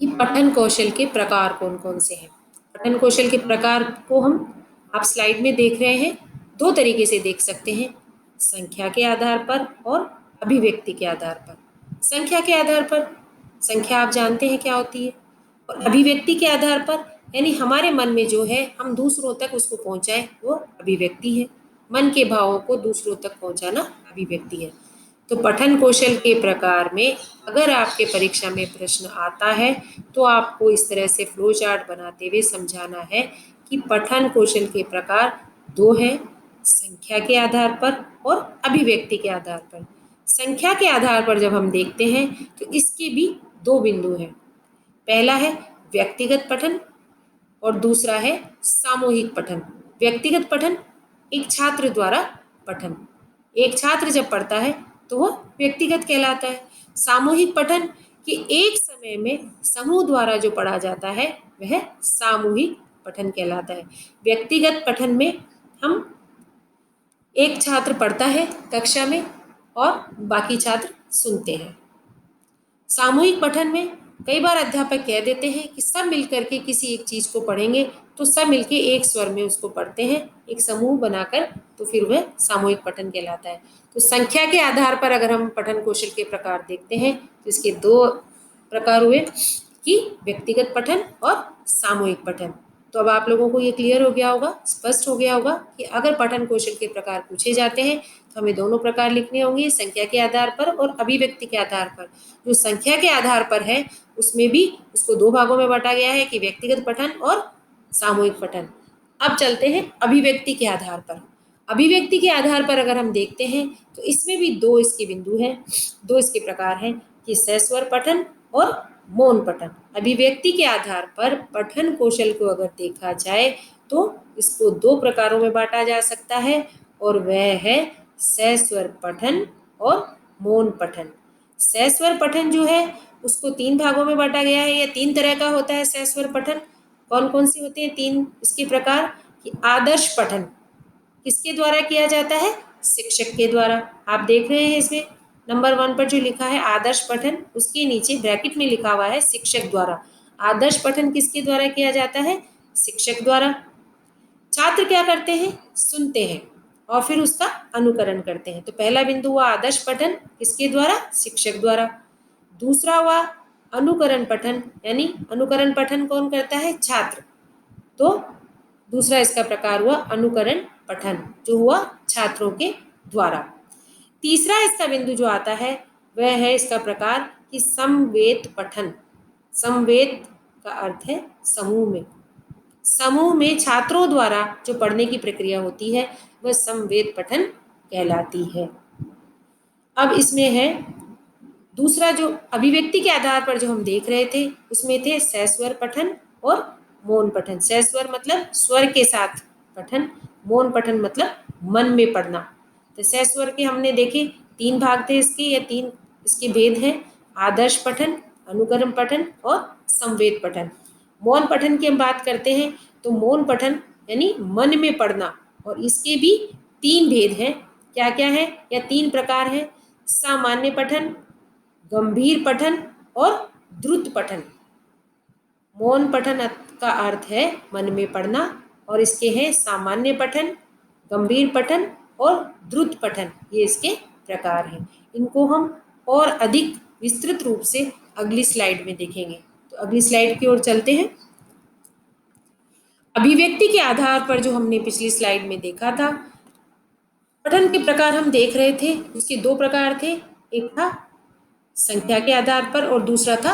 कि पठन कौशल के प्रकार कौन कौन से हैं। पठन कौशल के प्रकार को हम आप स्लाइड में देख रहे हैं, दो तरीके से देख सकते हैं, संख्या के आधार पर और अभिव्यक्ति के आधार पर। संख्या के आधार पर, संख्या आप जानते हैं क्या होती है, और अभिव्यक्ति के आधार पर यानी हमारे मन में जो है हम दूसरों तक उसको पहुंचाएं, वो अभिव्यक्ति है। मन के भावों को दूसरों तक पहुंचाना अभिव्यक्ति है। तो पठन कौशल के प्रकार में अगर आपके परीक्षा में प्रश्न आता है तो आपको इस तरह से फ्लो चार्ट बनाते हुए समझाना है कि पठन कौशल के प्रकार दो हैं, संख्या के आधार पर और अभिव्यक्ति के आधार पर। संख्या के आधार पर जब हम देखते हैं तो इसके भी दो बिंदु हैं। पहला है व्यक्तिगत पठन और दूसरा है सामूहिक पठन। व्यक्तिगत पठन, एक छात्र द्वारा पठन, एक छात्र जब पढ़ता है तो वह व्यक्तिगत कहलाता है। सामूहिक पठन कि एक समय में समूह द्वारा जो पढ़ा जाता है वह सामूहिक पठन कहलाता है। व्यक्तिगत पठन में हम, एक छात्र पढ़ता है कक्षा में और बाकी छात्र सुनते हैं। सामूहिक पठन में कई बार अध्यापक कह देते हैं कि सब मिलकर के किसी एक चीज को पढ़ेंगे, तो सब मिलके एक स्वर में उसको पढ़ते हैं, एक समूह बनाकर, तो फिर वह सामूहिक पठन कहलाता है। तो संख्या के आधार पर अगर हम पठन कौशल के प्रकार देखते हैं तो इसके दो प्रकार हुए कि व्यक्तिगत पठन और सामूहिक पठन। तो अब आप लोगों को ये क्लियर हो गया होगा, स्पष्ट हो गया होगा कि अगर पठन कौशल के प्रकार पूछे जाते हैं तो हमें दोनों प्रकार लिखने होंगे, संख्या के आधार पर और अभिव्यक्ति के आधार पर। जो संख्या के आधार पर है उसमें भी उसको दो भागों में बांटा गया है कि व्यक्तिगत पठन और सामूहिक पठन। अब चलते हैं अभिव्यक्ति के आधार पर। अभिव्यक्ति के आधार पर अगर हम देखते हैं तो इसमें भी दो इसके बिंदु हैं, दो इसके प्रकार हैं कि सस्वर पठन और मौन पठन। अभिव्यक्ति के आधार पर पठन कौशल को अगर देखा जाए तो इसको दो प्रकारों में बांटा जा सकता है, और वह है सस्वर पठन और मौन पठन। सस्वर पठन जो है उसको तीन भागों में बांटा गया है, या तीन तरह का होता है सस्वर पठन। कौन कौन सी होते हैं तीन इसके प्रकार? कि आदर्श पठन किसके द्वारा किया जाता है? शिक्षक के द्वारा। आप देख रहे हैं इसमें नंबर 1 पर जो लिखा है आदर्श पठन, उसके नीचे ब्रैकेट में लिखा हुआ है शिक्षक द्वारा। आदर्श पठन किसके द्वारा किया जाता है? शिक्षक द्वारा। छात्र क्या करते हैं? सुनते हैं और फिर उसका अनुकरण करते हैं। तो पहला बिंदु हुआ आदर्श पठन, किसके द्वारा? शिक्षक द्वारा। दूसरा हुआ अनुकरण पठन, यानी अनुकरण पठन कौन करता है? छात्र। तो दूसरा इसका प्रकार हुआ अनुकरण पठन, जो हुआ छात्रों के द्वारा। तीसरा इसका बिंदु जो आता है वह है इसका प्रकार कि समवेत पठन। समवेत का अर्थ है समूह में। समूह में छात्रों द्वारा जो पढ़ने की प्रक्रिया होती है वह समवेत पठन कहलाती है। अब इसमें है दूसरा, जो अभिव्यक्ति के आधार पर जो हम देख रहे थे उसमें थे सस्वर पठन और मौन पठन। सस्वर मतलब स्वर के साथ पठन, मौन पठन मतलब मन में पढ़ना। तो सस्वर के हमने देखे तीन भाग थे इसके, या तीन इसके भेद हैं: आदर्श पठन, अनुकरण पठन और संवेद पठन। मौन पठन की हम बात करते हैं तो मौन पठन यानी मन में पढ़ना, और इसके भी तीन भेद हैं। क्या क्या है या तीन प्रकार हैं? सामान्य पठन, गंभीर पठन और द्रुत पठन। मौन पठन का अर्थ है मन में पढ़ना, और इसके हैं सामान्य पठन, गंभीर पठन और द्रुत पठन। ये इसके प्रकार हैं। इनको हम और अधिक विस्तृत रूप से अगली स्लाइड में देखेंगे। तो अगली स्लाइड की ओर चलते हैं। अभिव्यक्ति के आधार पर जो हमने पिछली स्लाइड में देखा था, पठन के प्रकार हम देख रहे थे, उसके दो प्रकार थे। एक था संख्या के आधार पर और दूसरा था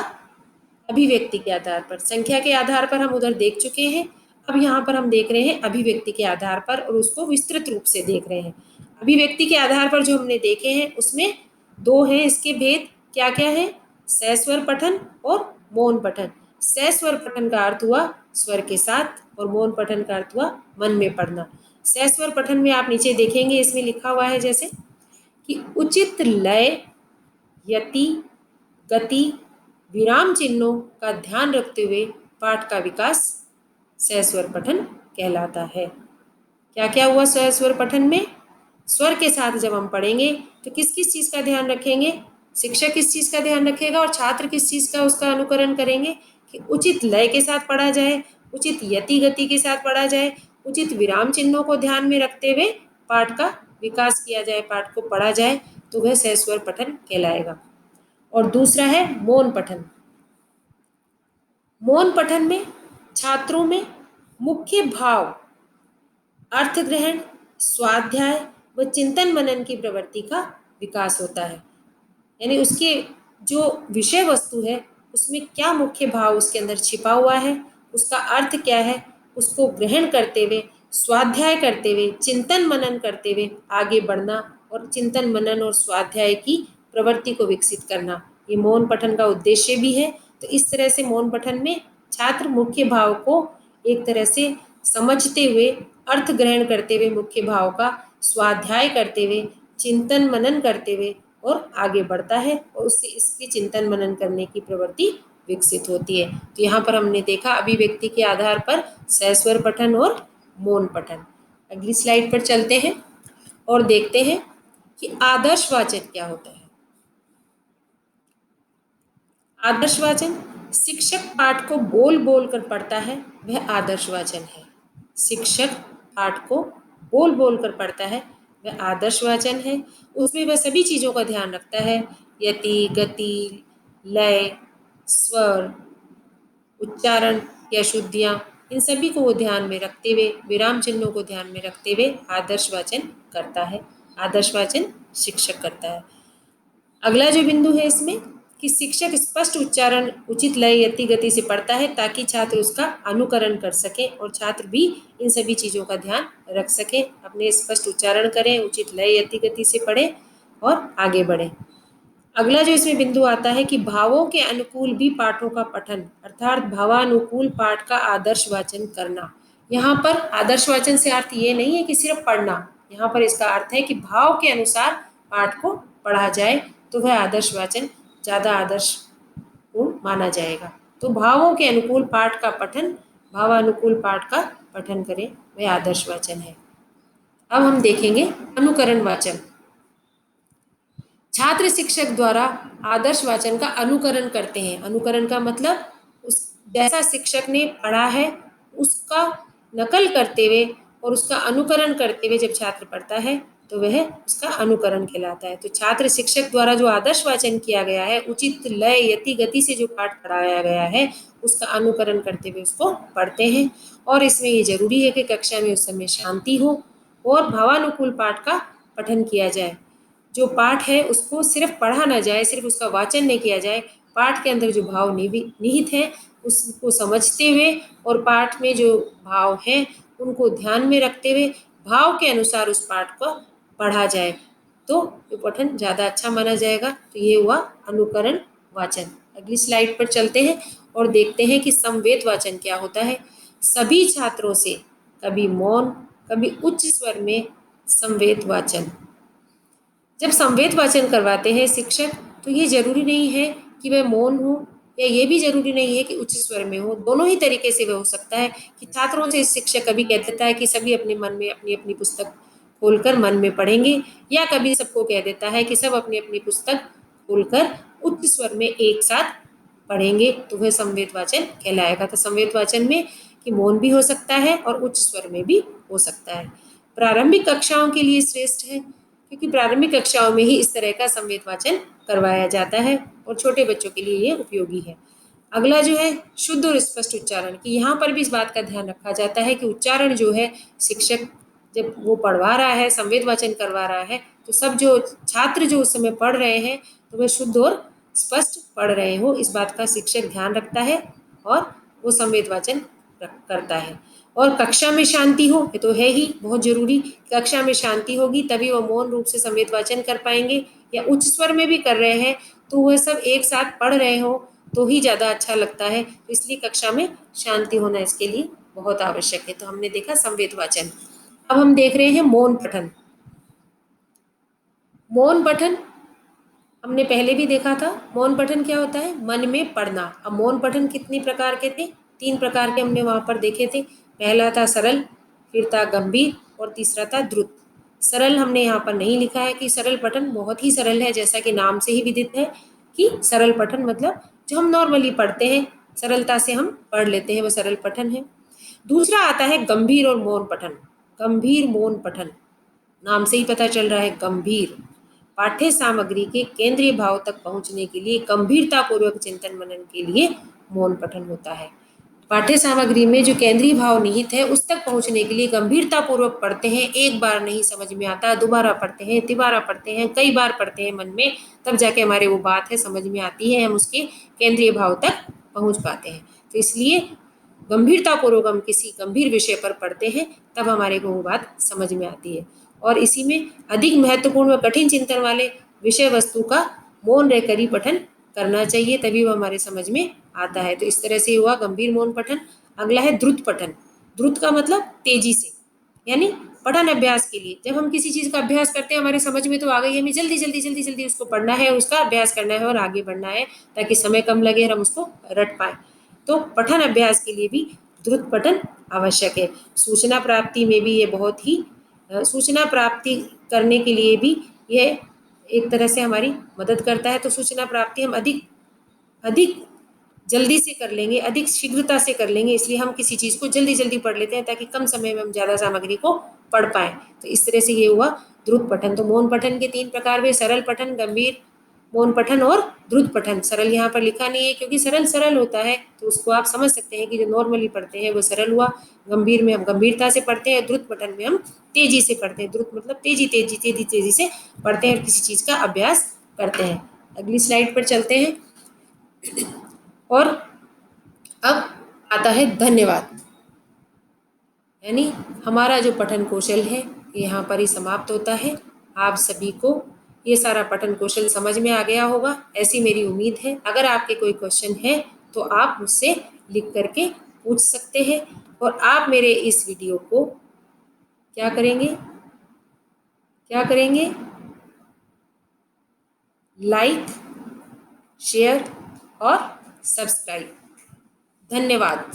अभिव्यक्ति के आधार पर। संख्या के आधार पर हम उधर देख चुके हैं, अब यहाँ पर हम देख रहे हैं अभिव्यक्ति के आधार पर, और उसको विस्तृत रूप से देख रहे हैं। अभिव्यक्ति के आधार पर जो हमने देखे हैं उसमें दो हैं इसके भेद। क्या क्या है? सस्वर पठन और मौन पठन। सस्वर पठन का अर्थ हुआ स्वर के साथ, और मौन पठन का अर्थ हुआ मन में पढ़ना। सस्वर पठन में आप नीचे देखेंगे इसमें लिखा हुआ है जैसे कि उचित लय, यति, गति, विराम चिन्हों का ध्यान रखते हुए पाठ का विकास सस्वर पठन कहलाता है। क्या क्या हुआ सस्वर पठन में? स्वर के साथ जब हम पढ़ेंगे तो किस किस चीज़ का ध्यान रखेंगे? शिक्षक किस चीज़ का ध्यान रखेगा और छात्र किस चीज़ का उसका अनुकरण करेंगे? कि उचित लय के साथ पढ़ा जाए, उचित यति गति के साथ पढ़ा जाए, उचित विराम चिन्हों को ध्यान में रखते हुए पाठ का विकास किया जाए, पाठ को पढ़ा जाए, तो वह सस्वर पठन कहलाएगा। और दूसरा है मौन पठन। मौन पठन में छात्रों में मुख्य भाव, अर्थ ग्रहण, स्वाध्याय व चिंतन मनन की प्रवृत्ति का विकास होता है। यानी उसके जो विषय वस्तु है उसमें क्या मुख्य भाव उसके अंदर छिपा हुआ है, उसका अर्थ क्या है, उसको ग्रहण करते हुए, स्वाध्याय करते हुए, चिंतन मनन करते हुए आगे बढ़ना, और चिंतन मनन और स्वाध्याय की प्रवृत्ति को विकसित करना, ये मौन पठन का उद्देश्य भी है। तो इस तरह से मौन पठन में छात्र मुख्य भाव को एक तरह से समझते हुए, अर्थ ग्रहण करते हुए मुख्य भाव का स्वाध्याय करते हुए, चिंतन मनन करते हुए और आगे बढ़ता है, और उससे इसकी चिंतन मनन करने की प्रवृत्ति विकसित होती है। तो यहाँ पर हमने देखा अभिव्यक्ति के आधार पर सस्वर पठन और मौन पठन। अगली स्लाइड पर चलते हैं और देखते हैं कि आदर्श वाचन क्या होता है। आदर्श वाचन शिक्षक पाठ को बोल बोल कर पढ़ता है, वह आदर्श वाचन है। शिक्षक पाठ को बोल बोल कर पढ़ता है, वह आदर्श वाचन है। उसमें वह सभी चीज़ों का ध्यान रखता है, यति, गति, लय, स्वर, उच्चारण या शुद्धियाँ, इन सभी को वो ध्यान में रखते हुए, विराम चिन्हों को ध्यान में रखते हुए आदर्श वाचन करता है। आदर्श वाचन शिक्षक करता है। अगला जो बिंदु है इसमें कि शिक्षक स्पष्ट उच्चारण, उचित लय, यति, गति से पढ़ता है ताकि छात्र उसका अनुकरण कर सके और छात्र भी इन सभी चीज़ों का ध्यान रख सके, अपने स्पष्ट उच्चारण करें, उचित लय, यति, गति से पढ़ें और आगे बढ़ें। अगला जो इसमें बिंदु आता है कि भावों के अनुकूल भी पाठों का पठन, अर्थात भावानुकूल पाठ का आदर्श वाचन करना। यहाँ पर आदर्श वाचन से अर्थ ये नहीं है कि सिर्फ पढ़ना, यहाँ पर इसका अर्थ है कि भाव के अनुसार पाठ को पढ़ा जाए तो वह आदर्श वाचन ज़्यादा आदर्श पूर्ण माना जाएगा। तो भावों के अनुकूल पाठ का पठन, भावानुकूल पाठ का पठन करें, वह आदर्श वाचन है। अब हम देखेंगे अनुकरण वाचन। छात्र शिक्षक द्वारा आदर्श वाचन का अनुकरण करते हैं। अनुकरण का मतलब उस जैसा शिक्षक ने पढ़ा है उसका नकल करते हुए और उसका अनुकरण करते हुए जब छात्र पढ़ता है तो वह उसका अनुकरण कहलाता है। तो छात्र शिक्षक द्वारा जो आदर्श वाचन किया गया है, उचित लय, यति, गति से जो पाठ पढ़ाया गया है, उसका अनुकरण करते हुए उसको पढ़ते हैं। और इसमें ये जरूरी है कि कक्षा में उस समय शांति हो और भावानुकूल पाठ का पठन किया जाए। जो पाठ है उसको सिर्फ पढ़ा ना जाए, सिर्फ उसका वाचन नहीं किया जाए, पाठ के अंदर जो भाव निहित है उसको समझते हुए और पाठ में जो भाव हैं उनको ध्यान में रखते हुए भाव के अनुसार उस पाठ को पढ़ा जाए तो ये पठन ज़्यादा अच्छा माना जाएगा। तो ये हुआ अनुकरण वाचन। अगली स्लाइड पर चलते हैं और देखते हैं कि समवेत वाचन क्या होता है। सभी छात्रों से कभी मौन, कभी उच्च स्वर में समवेत वाचन। जब समवेत वाचन करवाते हैं शिक्षक तो ये जरूरी नहीं है कि वह मौन हो या ये भी जरूरी नहीं है कि उच्च स्वर में हो, दोनों ही तरीके से वह हो सकता है कि छात्रों से शिक्षक कभी कह देता है कि सभी अपने मन में अपनी अपनी पुस्तक खोलकर मन में पढ़ेंगे, या कभी सबको कह देता है कि सब अपनी अपनी पुस्तक खोलकर उच्च स्वर में एक साथ पढ़ेंगे, तो वह समवेत वाचन कहलाएगा। तो समवेत वाचन में कि मौन भी हो सकता है और उच्च स्वर में भी हो सकता है। प्रारंभिक कक्षाओं के लिए श्रेष्ठ है क्योंकि प्रारंभिक कक्षाओं में ही इस तरह का समवेत वाचन करवाया जाता है और छोटे बच्चों के लिए ये उपयोगी है। अगला जो है शुद्ध और स्पष्ट उच्चारण, कि यहाँ पर भी इस बात का ध्यान रखा जाता है कि उच्चारण जो है शिक्षक जब वो पढ़वा रहा है, संवेद वाचन करवा रहा है, तो सब जो छात्र जो उस समय पढ़ रहे हैं तो वह शुद्ध और स्पष्ट पढ़ रहे हो, इस बात का शिक्षक ध्यान रखता है और वो संवेद वाचन करता है। और कक्षा में शांति हो, ये तो है ही बहुत जरूरी। कक्षा में शांति होगी तभी वो मौन रूप से संवेद वाचन कर पाएंगे, या उच्च स्वर में भी कर रहे हैं तो वह सब एक साथ पढ़ रहे हो तो ही ज़्यादा अच्छा लगता है। तो इसलिए कक्षा में शांति होना इसके लिए बहुत आवश्यक है। तो हमने देखा संवेद वाचन। अब हम देख रहे हैं मौन पठन। मौन पठन हमने पहले भी देखा था। मौन पठन क्या होता है? मन में पढ़ना। अब मौन पठन कितनी प्रकार के थे? 3 प्रकार के हमने वहाँ पर देखे थे। पहला था सरल, फिर था गंभीर और तीसरा था द्रुत। सरल हमने यहाँ पर नहीं लिखा है कि सरल पठन बहुत ही सरल है, जैसा कि नाम से ही विदित है कि सरल पठन मतलब जो हम नॉर्मली पढ़ते हैं, सरलता से हम पढ़ लेते हैं, वो सरल पठन है। दूसरा आता है गंभीर और मौन पठन। गंभीर मौन पठन, नाम से ही पता चल रहा है गंभीर। पाठ्य सामग्री के केंद्रीय भाव तक पहुंचने के लिए गंभीरता पूर्वक चिंतन मनन के लिए मौन पठन होता है। पाठ्य सामग्री में जो केंद्रीय भाव निहित है उस तक पहुंचने के लिए गंभीरता पूर्वक पढ़ते हैं। एक बार नहीं समझ में आता, दोबारा पढ़ते हैं, तिबारा पढ़ते हैं, कई बार पढ़ते हैं मन में, तब जाके हमारे वो बात है समझ में आती है, हम उसके केंद्रीय भाव तक पहुंच पाते हैं। तो इसलिए गंभीरता पूर्वक हम किसी गंभीर विषय पर पढ़ते हैं तब हमारे को वो बात समझ में आती है। और इसी में अधिक महत्वपूर्ण व कठिन चिंतन वाले विषय वस्तु का मौन रहकर ही पठन करना चाहिए, तभी वो हमारे समझ में आता है। तो इस तरह से हुआ गंभीर मौन पठन। अगला है द्रुत पठन। द्रुत का मतलब तेजी से, यानी पठन अभ्यास के लिए जब हम किसी चीज़ का अभ्यास करते हैं, हमारे समझ में तो आ गई, हमें जल्दी जल्दी जल्दी जल्दी उसको पढ़ना है, उसका अभ्यास करना है और आगे बढ़ना है ताकि समय कम लगे और हम उसको रट पाएँ। तो पठन अभ्यास के लिए भी द्रुत पठन आवश्यक है। सूचना प्राप्ति में भी ये बहुत ही सूचना प्राप्ति करने के लिए भी यह एक तरह से हमारी मदद करता है। तो सूचना प्राप्ति हम अधिक अधिक जल्दी से कर लेंगे, अधिक शीघ्रता से कर लेंगे, इसलिए हम किसी चीज़ को जल्दी जल्दी पढ़ लेते हैं ताकि कम समय में हम ज़्यादा सामग्री को पढ़ पाएँ। तो इस तरह से ये हुआ द्रुत पठन। तो मौन पठन के 3 प्रकार हुए, सरल पठन, गंभीर मौन पठन और द्रुत पठन। सरल यहाँ पर लिखा नहीं है क्योंकि सरल सरल होता है, तो उसको आप समझ सकते हैं कि जो नॉर्मली पढ़ते हैं वो सरल हुआ। गंभीर में हम गंभीरता से पढ़ते हैं, द्रुत पठन में हम तेजी से पढ़ते हैं। द्रुत मतलब तेजी तेजी तेजी तेजी से पढ़ते हैं और किसी चीज़ का अभ्यास करते हैं। अगली स्लाइड पर चलते हैं। और अब आता है धन्यवाद, यानी हमारा जो पठन कौशल है यहाँ पर ही समाप्त होता है। आप सभी को ये सारा पठन कौशल समझ में आ गया होगा, ऐसी मेरी उम्मीद है। अगर आपके कोई क्वेश्चन है तो आप मुझसे लिख करके पूछ सकते हैं। और आप मेरे इस वीडियो को क्या करेंगे, लाइक, शेयर और सब्सक्राइब। धन्यवाद।